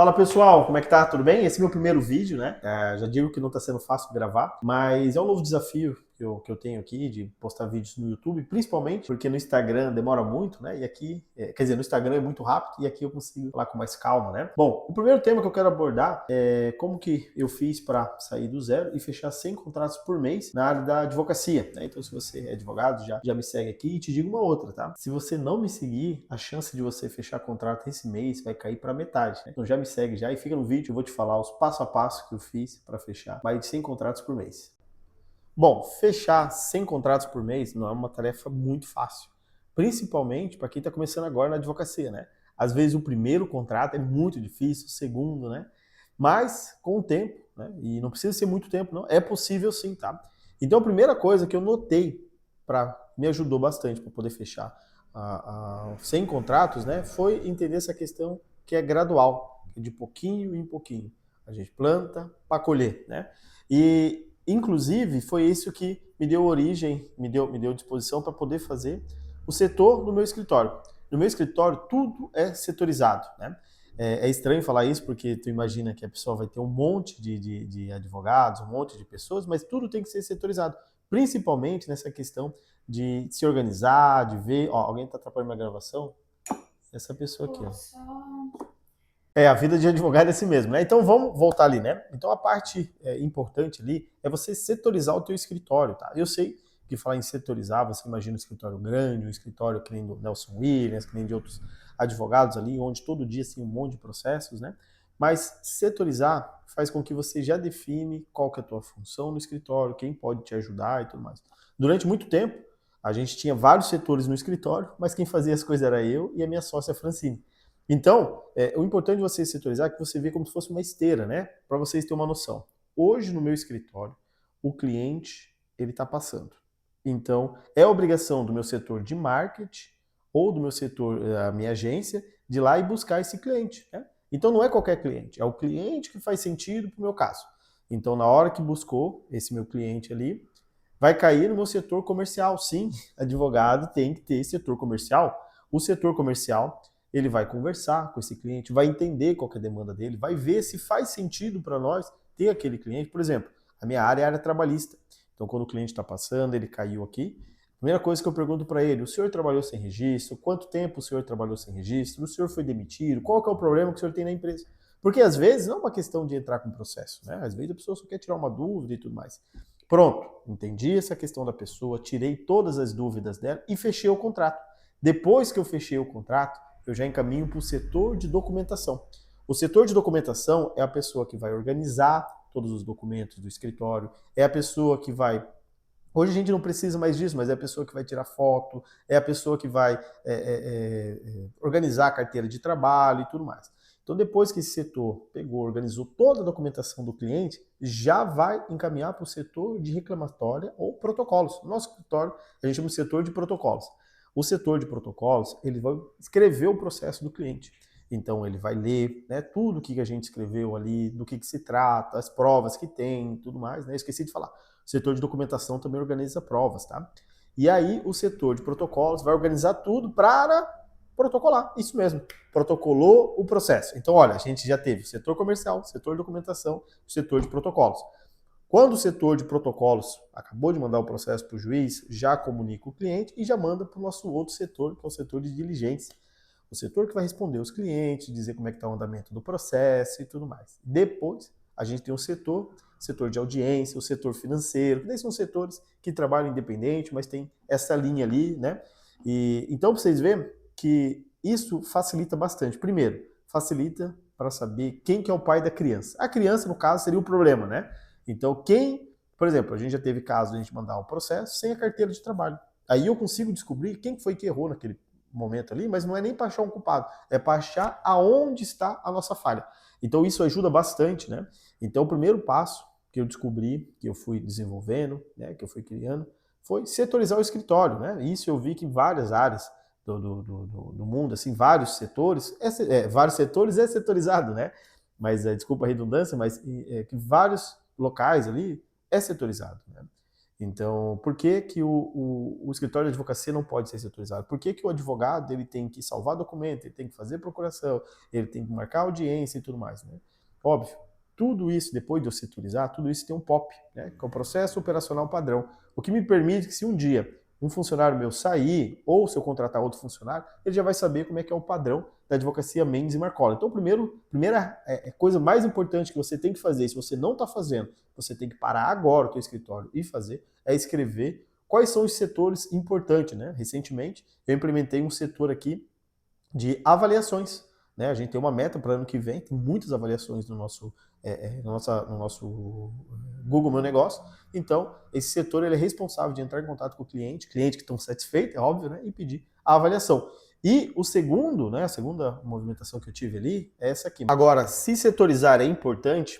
Fala pessoal, como é que tá? Tudo bem? Esse é meu primeiro vídeo, né? Já digo que não tá sendo fácil gravar, mas é um novo desafio que eu tenho aqui de postar vídeos no YouTube, principalmente porque no Instagram demora muito, né? E aqui, quer dizer, no Instagram é muito rápido e aqui eu consigo falar com mais calma, né? Bom, o primeiro tema que eu quero abordar é como que eu fiz para sair do zero e fechar 100 contratos por mês na área da advocacia, né? Então, se você é advogado, já me segue aqui e te digo uma outra, tá? Se você não me seguir, a chance de você fechar contrato esse mês vai cair para metade, né? Então já me segue já e fica no vídeo, eu vou te falar os passo a passo que eu fiz para fechar mais de 100 contratos por mês. Bom, fechar 100 contratos por mês não é uma tarefa muito fácil, principalmente para quem está começando agora na advocacia, né? Às vezes o primeiro contrato é muito difícil, o segundo, né? Mas com o tempo, né? E não precisa ser muito tempo, não, é possível sim, tá? Então a primeira coisa que eu notei me ajudou bastante para poder fechar 100 contratos, né? Foi entender essa questão que é gradual, de pouquinho em pouquinho. A gente planta para colher, né? E inclusive, foi isso que me deu origem, me deu disposição para poder fazer o setor do meu escritório. No meu escritório, tudo é setorizado, né? É estranho falar isso, porque tu imagina que a pessoa vai ter um monte de advogados, um monte de pessoas, mas tudo tem que ser setorizado. Principalmente nessa questão de se organizar, de ver... Ó, alguém está atrapalhando minha gravação? Essa pessoa aqui, ó. A vida de advogado é assim mesmo, né? Então vamos voltar ali, né? Então a parte importante ali é você setorizar o teu escritório, tá? Eu sei que falar em setorizar, você imagina um escritório grande, um escritório que nem do Nelson Williams, que nem de outros advogados ali, onde todo dia tem um monte de processos, né? Mas setorizar faz com que você já define qual que é a tua função no escritório, quem pode te ajudar e tudo mais. Durante muito tempo, a gente tinha vários setores no escritório, mas quem fazia as coisas era eu e a minha sócia Francine. Então, o importante de você setorizar é que você vê como se fosse uma esteira, né? Para vocês terem uma noção. Hoje, no meu escritório, o cliente, ele está passando. Então, é obrigação do meu setor de marketing ou do meu setor, a minha agência, de ir lá e buscar esse cliente, né? Então, não é qualquer cliente, é o cliente que faz sentido para o meu caso. Então, na hora que buscou esse meu cliente ali, vai cair no meu setor comercial. Sim, advogado tem que ter setor comercial. O setor comercial, ele vai conversar com esse cliente, vai entender qual que é a demanda dele, vai ver se faz sentido para nós ter aquele cliente. Por exemplo, a minha área é a área trabalhista. Então, quando o cliente está passando, ele caiu aqui, a primeira coisa que eu pergunto para ele, o senhor trabalhou sem registro? Quanto tempo o senhor trabalhou sem registro? O senhor foi demitido? Qual que é o problema que o senhor tem na empresa? Porque às vezes não é uma questão de entrar com processo, né? Às vezes a pessoa só quer tirar uma dúvida e tudo mais. Pronto, entendi essa questão da pessoa, tirei todas as dúvidas dela e fechei o contrato. Depois que eu fechei o contrato, eu já encaminho para o setor de documentação. O setor de documentação é a pessoa que vai organizar todos os documentos do escritório, é a pessoa que vai... Hoje a gente não precisa mais disso, mas é a pessoa que vai tirar foto, é a pessoa que vai organizar a carteira de trabalho e tudo mais. Então, depois que esse setor pegou, organizou toda a documentação do cliente, já vai encaminhar para o setor de reclamatória ou protocolos. No nosso escritório, a gente chama de setor de protocolos. O setor de protocolos, ele vai escrever o processo do cliente. Então, ele vai ler, né, tudo o que a gente escreveu ali, do que se trata, as provas que tem, tudo mais, né? Esqueci de falar. O setor de documentação também organiza provas, tá? E aí, o setor de protocolos vai organizar tudo para protocolar. Isso mesmo, protocolou o processo. Então, olha, a gente já teve o setor comercial, setor de documentação, o setor de protocolos. Quando o setor de protocolos acabou de mandar o processo para o juiz, já comunica o cliente e já manda para o nosso outro setor, que é o setor de diligência. O setor que vai responder os clientes, dizer como é que está o andamento do processo e tudo mais. Depois, a gente tem o setor de audiência, o setor financeiro, que daí são setores que trabalham independente, mas tem essa linha ali, né? E então, para vocês verem que isso facilita bastante. Primeiro, facilita para saber quem que é o pai da criança. A criança, no caso, seria o problema, né? Então, por exemplo, a gente já teve caso de a gente mandar um processo sem a carteira de trabalho. Aí eu consigo descobrir quem foi que errou naquele momento ali, mas não é nem para achar um culpado, é para achar aonde está a nossa falha. Então isso ajuda bastante, né? Então o primeiro passo que eu descobri, que eu fui desenvolvendo, né, que eu fui criando, foi setorizar o escritório, né? Isso eu vi que em várias áreas do mundo, assim, vários setores é setorizado, né? Mas desculpa a redundância, mas que vários locais ali é setorizado, né? Então, por que que o escritório de advocacia não pode ser setorizado? Por que que o advogado ele tem que salvar documento, ele tem que fazer procuração, ele tem que marcar audiência e tudo mais, né? Óbvio, tudo isso, depois de eu setorizar, tudo isso tem um POP, né? Que é o processo operacional padrão. O que me permite que se um dia um funcionário meu sair, ou se eu contratar outro funcionário, ele já vai saber como é que é o padrão da advocacia Mendes e Marcola. Então, primeira coisa mais importante que você tem que fazer, se você não está fazendo, você tem que parar agora o teu escritório e fazer, é escrever quais são os setores importantes, né? Recentemente, eu implementei um setor aqui de avaliações, né? A gente tem uma meta para o ano que vem, tem muitas avaliações no nosso Google Meu Negócio. Então, esse setor ele é responsável de entrar em contato com o cliente que estão satisfeitos, é óbvio, né? E pedir a avaliação. E o segundo, né? A segunda movimentação que eu tive ali é essa aqui. Agora, se setorizar é importante,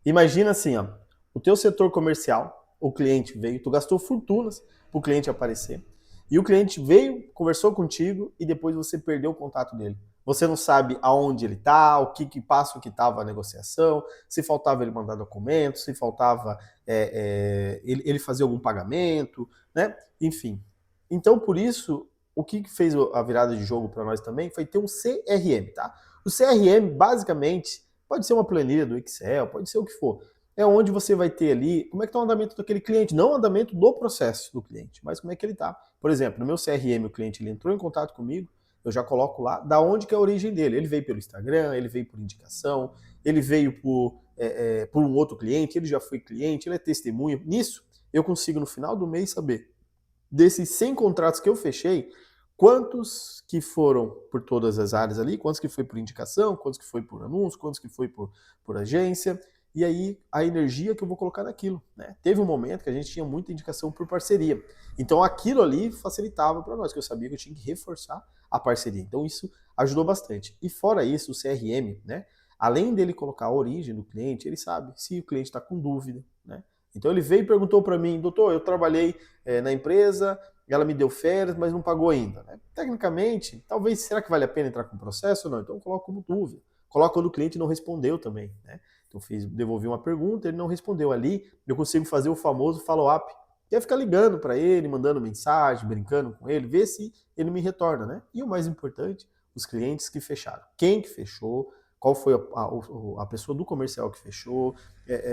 imagina assim, ó, o teu setor comercial, o cliente veio, tu gastou fortunas para o cliente aparecer. E o cliente veio, conversou contigo e depois você perdeu o contato dele. Você não sabe aonde ele está, o que passo que estava a negociação, se faltava ele mandar documentos, se faltava ele fazer algum pagamento, né? Enfim. Então, por isso, o que fez a virada de jogo para nós também foi ter um CRM, tá? O CRM, basicamente, pode ser uma planilha do Excel, pode ser o que for. É onde você vai ter ali como é que está o andamento daquele cliente, não o andamento do processo do cliente, mas como é que ele está. Por exemplo, no meu CRM, o cliente ele entrou em contato comigo, eu já coloco lá da onde que é a origem dele. Ele veio pelo Instagram, ele veio por indicação, ele veio por um outro cliente, ele já foi cliente, ele é testemunha. Nisso, eu consigo no final do mês saber desses 100 contratos que eu fechei, quantos que foram por todas as áreas ali, quantos que foi por indicação, quantos que foi por anúncio, quantos que foi por agência, e aí a energia que eu vou colocar naquilo, né? Teve um momento que a gente tinha muita indicação por parceria, então aquilo ali facilitava para nós, que eu sabia que eu tinha que reforçar a parceria, então isso ajudou bastante. E fora isso, o CRM, né? Além dele colocar a origem do cliente, ele sabe se o cliente está com dúvida, né? Então ele veio e perguntou para mim, doutor, eu trabalhei na empresa, ela me deu férias, mas não pagou ainda. Né? Tecnicamente, talvez, será que vale a pena entrar com processo ou não? Então eu coloco como dúvida. Coloco quando o cliente não respondeu também. Né? Então devolvi uma pergunta, ele não respondeu ali, eu consigo fazer o famoso follow-up, que é ficar ligando para ele, mandando mensagem, brincando com ele, ver se ele me retorna. Né? E o mais importante, os clientes que fecharam. Quem que fechou, qual foi a pessoa do comercial que fechou,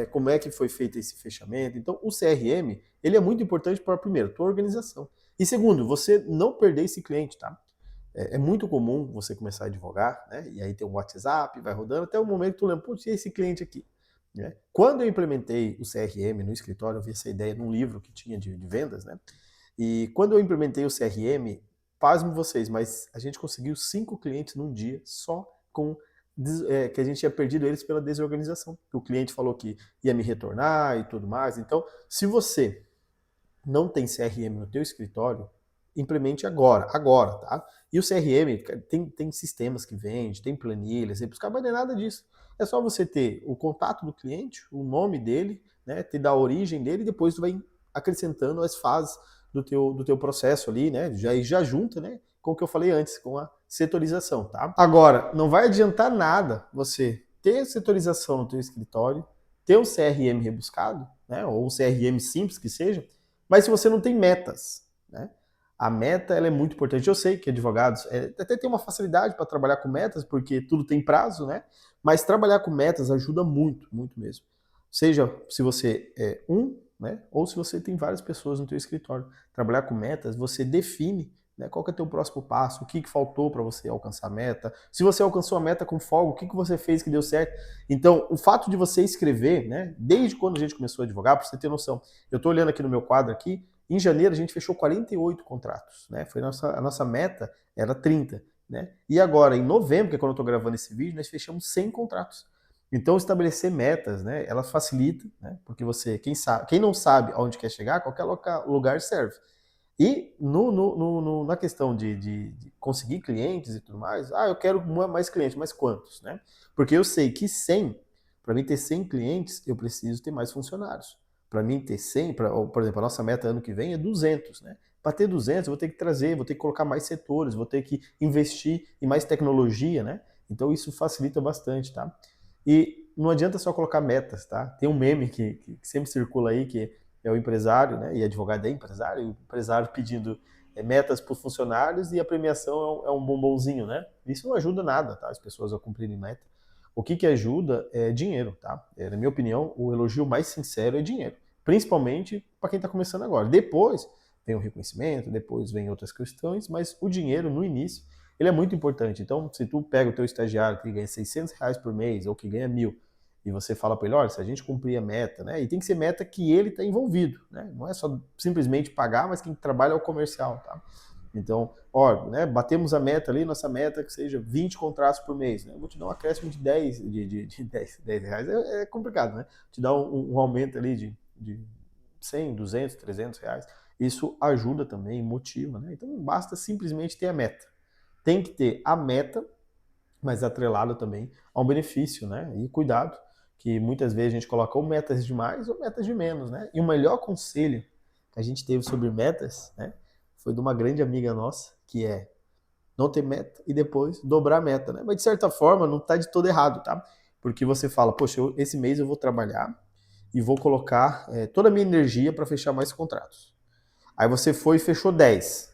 como é que foi feito esse fechamento. Então, o CRM, ele é muito importante para, primeiro, tua organização. E segundo, você não perder esse cliente, tá? É muito comum você começar a advogar, né? E aí tem um WhatsApp, vai rodando, até o momento que tu lembra, putz, e esse cliente aqui? Né? Quando eu implementei o CRM no escritório, eu vi essa ideia num livro que tinha de vendas, né? E quando eu implementei o CRM, pasmem vocês, mas a gente conseguiu 5 clientes num dia só com que a gente tinha perdido eles pela desorganização. O cliente falou que ia me retornar e tudo mais. Então, se você não tem CRM no teu escritório, implemente agora, tá? E o CRM tem sistemas que vende, tem planilhas, você buscar, mas não é nada disso. É só você ter o contato do cliente, o nome dele, né, ter da origem dele, e depois tu vai acrescentando as fases do teu processo ali, né? Já junta, né? Com o que eu falei antes, com a setorização, tá? Agora, não vai adiantar nada você ter setorização no teu escritório, ter um CRM rebuscado, né? Ou um CRM simples que seja, mas se você não tem metas, né? A meta ela é muito importante. Eu sei que advogados até tem uma facilidade para trabalhar com metas, porque tudo tem prazo, né? Mas trabalhar com metas ajuda muito, muito mesmo. Seja se você é né? Ou se você tem várias pessoas no teu escritório. Trabalhar com metas, você define, né, qual que é o teu próximo passo, o que faltou para você alcançar a meta. Se você alcançou a meta com folga, o que você fez que deu certo. Então, o fato de você escrever, né, desde quando a gente começou a advogar, para você ter noção, eu estou olhando aqui no meu quadro aqui, em janeiro a gente fechou 48 contratos, né? Foi a nossa meta era 30, né? E agora, em novembro, que é quando eu estou gravando esse vídeo, nós fechamos 100 contratos. Então, estabelecer metas, né, ela facilita, né, porque você, quem não sabe aonde quer chegar, qualquer lugar serve. E na questão de conseguir clientes e tudo mais, eu quero mais clientes, mas quantos, né? Porque eu sei que 100, para mim ter 100 clientes, eu preciso ter mais funcionários. Para mim ter 100, por exemplo, a nossa meta ano que vem é 200, né? Para ter 200, eu vou ter que trazer, vou ter que colocar mais setores, vou ter que investir em mais tecnologia, né? Então isso facilita bastante, tá? E não adianta só colocar metas, tá? Tem um meme que sempre circula aí, que é o empresário, né? E advogado é empresário, e o empresário pedindo metas para os funcionários e a premiação é um bombonzinho, né? Isso não ajuda nada, tá? As pessoas a cumprirem meta. O que ajuda é dinheiro, tá? Na minha opinião, o elogio mais sincero é dinheiro. Principalmente para quem está começando agora. Depois vem o reconhecimento, depois vem outras questões, mas o dinheiro no início ele é muito importante. Então, se tu pega o teu estagiário que ganha R$ 600 por mês ou que ganha 1.000 e você fala para ele, olha, se a gente cumprir a meta, né? E tem que ser meta que ele está envolvido, né? Não é só simplesmente pagar, mas quem trabalha é o comercial, tá? Então, ó, né, batemos a meta ali, nossa meta que seja 20 contratos por mês, né? Eu vou te dar um acréscimo de 10, de 10 reais, é complicado, né? Te dar um aumento ali de 100, 200, 300 reais. Isso ajuda também, motiva, né? Então, não basta simplesmente ter a meta. Tem que ter a meta, mas atrelado também a um benefício, né? E cuidado, que muitas vezes a gente coloca ou metas de mais ou metas de menos, né? E o melhor conselho que a gente teve sobre metas, né? Foi de uma grande amiga nossa, que é não ter meta e depois dobrar a meta, né? Mas de certa forma não está de todo errado, tá? Porque você fala, poxa, esse mês eu vou trabalhar e vou colocar toda a minha energia para fechar mais contratos. Aí você foi e fechou 10.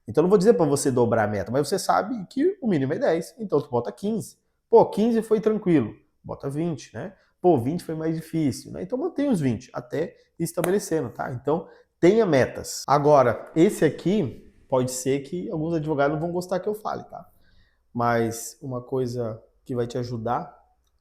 Então não vou dizer para você dobrar a meta, mas você sabe que o mínimo é 10, então tu bota 15. Pô, 15 foi tranquilo, bota 20, né? Pô, 20 foi mais difícil, né? Então mantém os 20 até estabelecendo, tá? Então tenha metas. Agora, esse aqui pode ser que alguns advogados não vão gostar que eu fale, tá? Mas uma coisa que vai te ajudar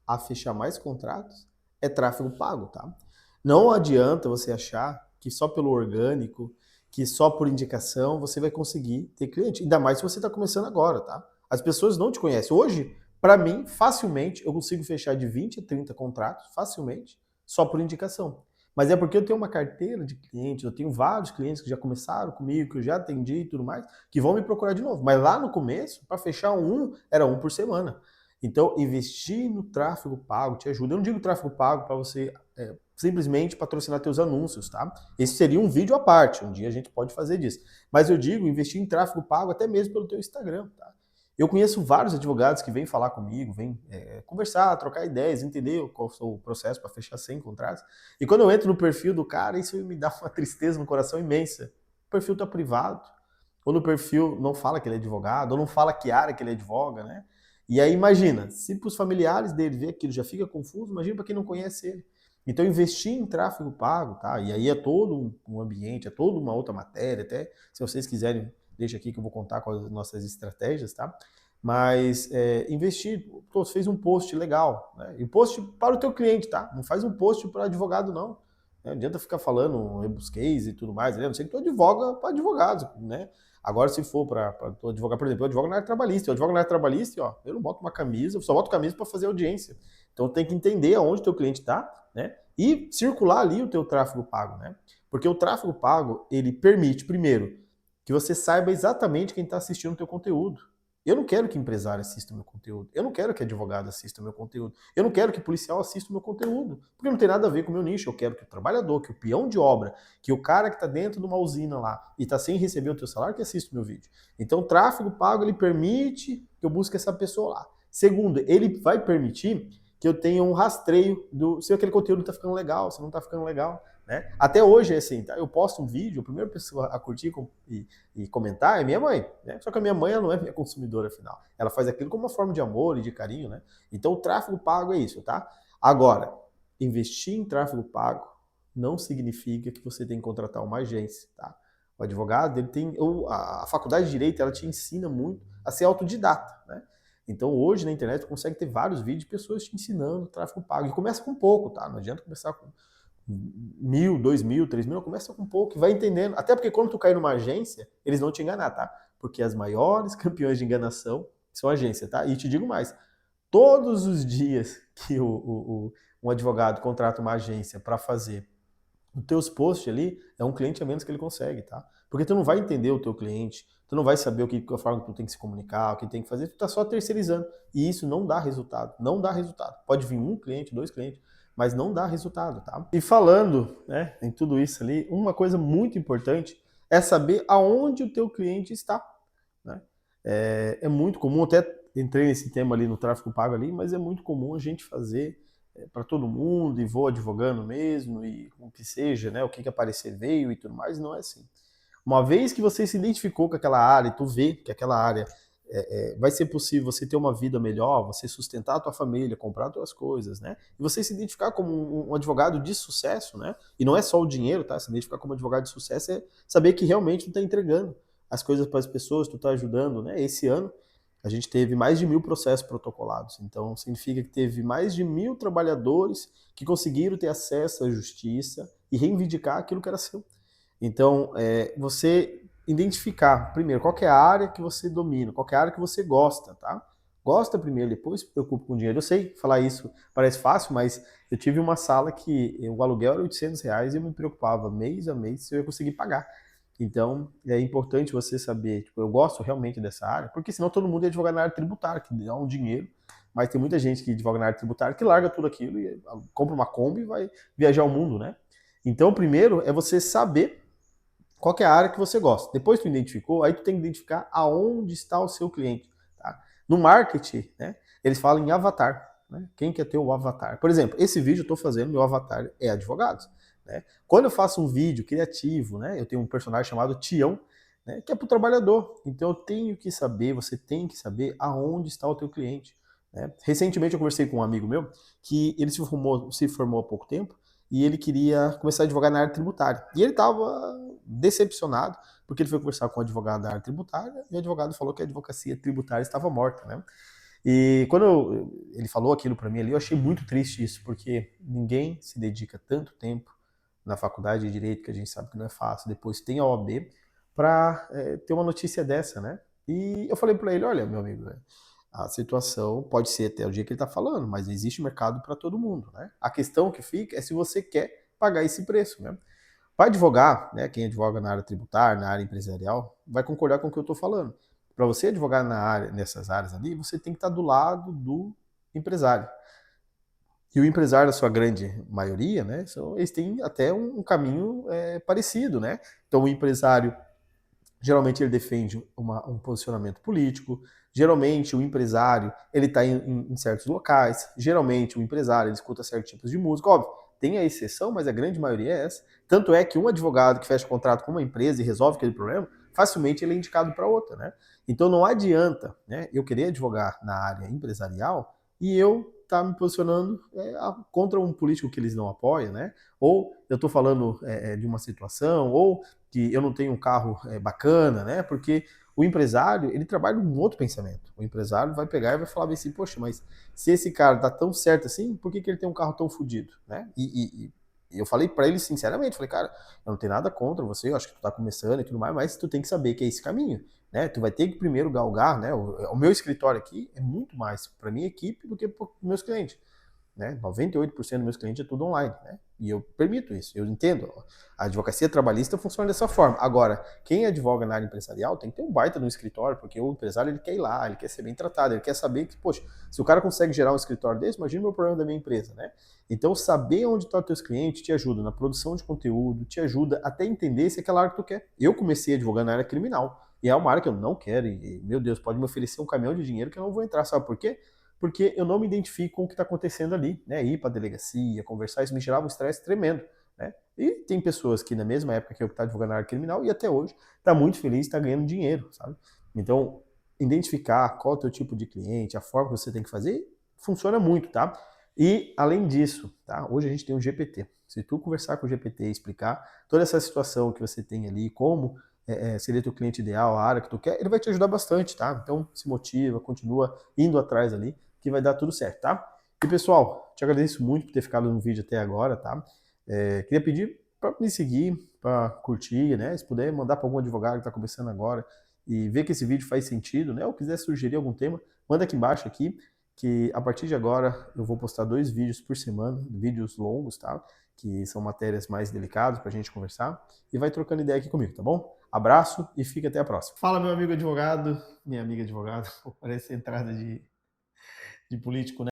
a fechar mais contratos é tráfego pago, tá? Não adianta você achar que só pelo orgânico, que só por indicação você vai conseguir ter cliente. Ainda mais se você está começando agora, tá? As pessoas não te conhecem. Hoje, para mim, facilmente, eu consigo fechar de 20 a 30 contratos, facilmente, só por indicação. Mas é porque eu tenho uma carteira de clientes, eu tenho vários clientes que já começaram comigo, que eu já atendi e tudo mais, que vão me procurar de novo. Mas lá no começo, para fechar era um por semana. Então, investir no tráfego pago te ajuda. Eu não digo tráfego pago para você simplesmente patrocinar teus anúncios, tá? Esse seria um vídeo à parte, um dia a gente pode fazer disso. Mas eu digo investir em tráfego pago até mesmo pelo teu Instagram, tá? Eu conheço vários advogados que vêm falar comigo, vêm conversar, trocar ideias, entender qual é o processo para fechar 100 contratos. E quando eu entro no perfil do cara, isso me dá uma tristeza no coração imensa. O perfil tá privado, ou no perfil não fala que ele é advogado, ou não fala que área que ele advoga, né? E aí imagina, se para os familiares dele ver aquilo já fica confuso, imagina para quem não conhece ele. Então investir em tráfego pago, tá? E aí é todo um ambiente, é toda uma outra matéria, até se vocês quiserem, deixa aqui que eu vou contar com as nossas estratégias, tá? Mas investir, pô, você fez um post legal, né? E post para o teu cliente, tá? Não faz um post para advogado, não. Não adianta ficar falando rebusquês e tudo mais, né? Não sei que tu advoga para advogados, né? Agora, se for para advogar, por exemplo, eu advogo na área trabalhista. Eu advogo na área trabalhista, ó, eu não boto uma camisa, eu só boto camisa para fazer audiência. Então tem que entender aonde o teu cliente está, né? E circular ali o teu tráfego pago, né? Porque o tráfego pago, ele permite, primeiro, que você saiba exatamente quem está assistindo o teu conteúdo. Eu não quero que empresário assista o meu conteúdo. Eu não quero que advogado assista o meu conteúdo. Eu não quero que policial assista o meu conteúdo. Porque não tem nada a ver com o meu nicho. Eu quero que o trabalhador, que o peão de obra, que o cara que está dentro de uma usina lá e está sem receber o teu salário, que assista o meu vídeo. Então, o tráfego pago, ele permite que eu busque essa pessoa lá. Segundo, ele vai permitir que eu tenha um rastreio se aquele conteúdo está ficando legal, se não está ficando legal. Né? Até hoje é assim, tá? Eu posto um vídeo, a primeira pessoa a curtir e comentar é minha mãe, né? Só que a minha mãe ela não é minha consumidora final. Ela faz aquilo como uma forma de amor e de carinho, né? Então o tráfego pago é isso, tá? Agora, investir em tráfego pago não significa que você tem que contratar uma agência, tá? O advogado, ele tem, a faculdade de Direito, ela te ensina muito a ser autodidata, né? Então hoje na internet você consegue ter vários vídeos de pessoas te ensinando tráfego pago. E começa com pouco, tá? Não adianta começar com 1.000, 2.000, 3.000, começa com pouco, vai entendendo. Até porque quando tu cair numa agência, eles vão te enganar, tá? Porque as maiores campeões de enganação são agência, tá? E te digo mais, todos os dias que um advogado contrata uma agência para fazer os teus posts ali, é um cliente a menos que ele consegue, tá? Porque tu não vai entender o teu cliente, tu não vai saber a forma que tu tem que se comunicar, o que tem que fazer, tu tá só terceirizando. E isso não dá resultado, não dá resultado. Pode vir um cliente, 2 clientes, mas não dá resultado, tá? E falando, né, em tudo isso ali, uma coisa muito importante é saber aonde o teu cliente está, né? É muito comum, até entrei nesse tema ali no tráfego pago ali, mas é muito comum a gente fazer para todo mundo e vou advogando mesmo e o que seja, né? O que aparecer veio e tudo mais, não é assim. Uma vez que você se identificou com aquela área e tu vê que aquela área vai ser possível você ter uma vida melhor, você sustentar a tua família, comprar as tuas coisas, né? E você se identificar como um advogado de sucesso, né? E não é só o dinheiro, tá? Se identificar como advogado de sucesso é saber que realmente tu está entregando as coisas para as pessoas, tu está ajudando, né? Esse ano a gente teve mais de 1.000 processos protocolados. Então, significa que teve mais de 1.000 trabalhadores que conseguiram ter acesso à justiça e reivindicar aquilo que era seu. Então, você identificar, primeiro, qual é a área que você domina, qual é a área que você gosta, tá? Gosta primeiro, depois se preocupa com o dinheiro. Eu sei falar isso parece fácil, mas eu tive uma sala que o aluguel era R$ 800 e eu me preocupava mês a mês se eu ia conseguir pagar. Então, é importante você saber, tipo, eu gosto realmente dessa área, porque senão todo mundo ia advogar na área tributária, que dá um dinheiro, mas tem muita gente que advoga na área tributária que larga tudo aquilo e compra uma Kombi e vai viajar o mundo, né? Então, primeiro é você saber qual que é a área que você gosta. Depois que tu identificou, aí tu tem que identificar aonde está o seu cliente. Tá? No marketing, né, eles falam em avatar. Né? Quem quer ter o avatar? Por exemplo, esse vídeo eu estou fazendo, meu avatar é advogado. Né? Quando eu faço um vídeo criativo, né, eu tenho um personagem chamado Tião, né, que é para o trabalhador. Então eu tenho que saber, você tem que saber aonde está o teu cliente. Né? Recentemente eu conversei com um amigo meu que ele se formou há pouco tempo e ele queria começar a advogar na área tributária. E ele estava decepcionado, porque ele foi conversar com o advogado da área tributária e o advogado falou que a advocacia tributária estava morta, né? E quando ele falou aquilo para mim ali, eu achei muito triste isso, porque ninguém se dedica tanto tempo na faculdade de Direito, que a gente sabe que não é fácil, depois tem a OAB, para ter uma notícia dessa, né? E eu falei para ele, olha, meu amigo, a situação pode ser até o dia que ele está falando, mas existe mercado para todo mundo, né? A questão que fica é se você quer pagar esse preço, né? Para advogar, né, quem advoga na área tributária, na área empresarial, vai concordar com o que eu estou falando. Para você advogar nessas áreas ali, você tem que estar do lado do empresário. E o empresário, a sua grande maioria, né, eles têm até um caminho parecido, né? Então o empresário, geralmente ele defende um posicionamento político, geralmente o empresário ele está em certos locais, geralmente o empresário ele escuta certos tipos de música, óbvio, tem a exceção, mas a grande maioria é essa. Tanto é que um advogado que fecha contrato com uma empresa e resolve aquele problema, facilmente ele é indicado para outra, né? Então não adianta, né, eu querer advogar na área empresarial e eu estar me posicionando contra um político que eles não apoiam, né? Ou eu estou falando de uma situação, ou que eu não tenho um carro bacana, né? Porque o empresário, ele trabalha com um outro pensamento. O empresário vai pegar e vai falar assim, poxa, mas se esse cara tá tão certo assim, por que ele tem um carro tão fodido, né? E eu falei para ele sinceramente, falei, cara, eu não tenho nada contra você, eu acho que tu tá começando e tudo mais, mas tu tem que saber que é esse caminho, né? Tu vai ter que primeiro galgar, né? O meu escritório aqui é muito mais para minha equipe do que para meus clientes. Né? 98% dos meus clientes é tudo online, né? E eu permito isso, eu entendo. A advocacia trabalhista funciona dessa forma. Agora, quem advoga na área empresarial tem que ter um baita no escritório, porque o empresário ele quer ir lá, ele quer ser bem tratado, ele quer saber que, poxa, se o cara consegue gerar um escritório desse, imagina o meu problema da minha empresa, né? Então, saber onde estão os teus clientes te ajuda na produção de conteúdo, te ajuda até entender se é aquela área que tu quer. Eu comecei advogando na área criminal, e é uma área que eu não quero, e meu Deus, pode me oferecer um caminhão de dinheiro que eu não vou entrar, sabe por quê? Porque eu não me identifico com o que está acontecendo ali, né? Ir para a delegacia, conversar, isso me gerava um estresse tremendo, né? E tem pessoas que na mesma época que eu estava advogando na área criminal e até hoje está muito feliz, está ganhando dinheiro, sabe? Então, identificar qual é o teu tipo de cliente, a forma que você tem que fazer, funciona muito, tá? E além disso, tá? Hoje a gente tem um GPT. Se tu conversar com o GPT e explicar toda essa situação que você tem ali, como seria teu cliente ideal, a área que tu quer, ele vai te ajudar bastante, tá? Então se motiva, continua indo atrás ali, que vai dar tudo certo, tá? E pessoal, te agradeço muito por ter ficado no vídeo até agora, tá? Queria pedir para me seguir, para curtir, né? Se puder mandar para algum advogado que está começando agora e ver que esse vídeo faz sentido, né? Ou quiser sugerir algum tema, manda aqui embaixo aqui, que a partir de agora eu vou postar 2 vídeos por semana, vídeos longos, tá? Que são matérias mais delicadas para a gente conversar e vai trocando ideia aqui comigo, tá bom? Abraço e fica até a próxima. Fala, meu amigo advogado, minha amiga advogada, parece entrada de político, né?